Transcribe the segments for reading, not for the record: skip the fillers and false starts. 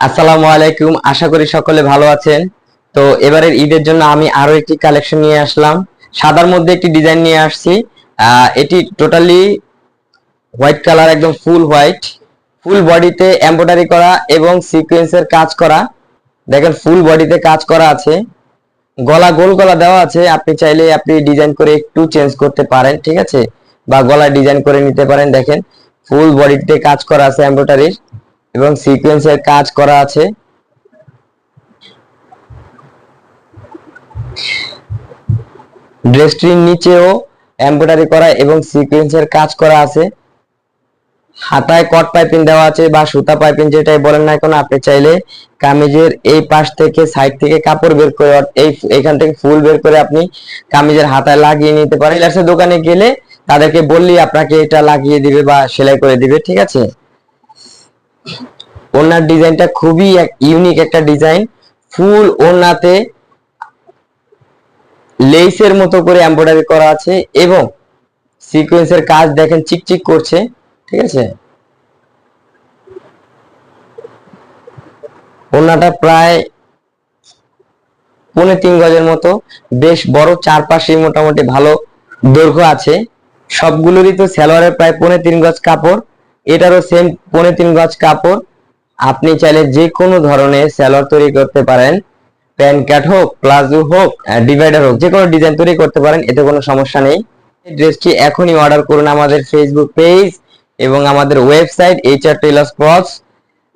আসসালামু আলাইকুম, আশা করি সকলে ভালো আছেন। তো এবারের ঈদের জন্য আমি আরো একটি কালেকশন নিয়ে আসলাম। সাদার মধ্যে একটি ডিজাইন নিয়ে আসছি। এটি টোটালি হোয়াইট কালার, একদম ফুল হোয়াইট, ফুল বডিতে এমব্রয়ডারি করা এবং সিকোয়েন্সের কাজ করা। দেখেন ফুল বডিতে কাজ করা আছে, গলা গোল গলা দেওয়া আছে। আপনি চাইলে আপনি ডিজাইন করে একটু চেঞ্জ করতে পারেন, ঠিক আছে, বা গলা ডিজাইন করে নিতে পারেন। দেখেন ফুল বডিতে কাজ করা আছে এমব্রয়ডারির এবং সিকোয়েন্সের কাজ করা আছে। ড্রেসটির নিচেও এমব্রয়ডারি করা এবং সিকোয়েন্সের কাজ করা আছে। হাতায় কট পাইপিং দেওয়া আছে বা সুতা পাইপিং যেটাই বলেন না কেন, আপনি চাইলে কামিজের এই পাশ থেকে সাইড থেকে কাপড় বের করে এইখান থেকে ফুল বের করে আপনি কামিজের হাতায় লাগিয়ে নিতে পারেন। টেলার্সের দোকানে গেলে তাদেরকে বললেই আপনাকে এটা লাগিয়ে দিবে বা সেলাই করে দিবে, ঠিক আছে। ওনার ডিজাইনটা খুবই ইউনিক একটা ডিজাইন। ফুল ওনাতে লেসের মতো করে এমব্রয়ডারি করা আছে এবং সিকোয়েন্সের কাজ দেখেন চিকচিক করছে, ঠিক আছে। ওড়নাটা প্রায় 3.5 গজের মতো, বেশ বড়, চারপাশে মোটামুটি ভালো দৈর্ঘ্য আছে। সবগুলোরই তো সালোয়ারের প্রায় 3.5 গজ কাপড়, এটারও সেম 3.5 গজ কাপড়। আপনি চাইলে যে কোনো ধরনের সালোয়ার তৈরি করতে পারেন, প্যান্ট কাট হোক, প্লাজো হোক, ডিভাইডার হোক, যে কোনো ডিজাইন তৈরি করতে পারেন, এতে কোনো সমস্যা নেই। এই ড্রেসটি এখনই অর্ডার করুন আমাদের ফেসবুক পেজ এবং আমাদের ওয়েবসাইট HR টেলার্স ক্লথস।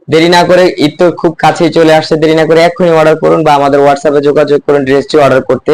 দেরি না করে, ঈদ তো খুব কাছেই চলে আসছে, দেরি না করে এখনই অর্ডার করুন বা আমাদের হোয়াটসঅ্যাপে যোগাযোগ করুন ড্রেসটি অর্ডার করতে।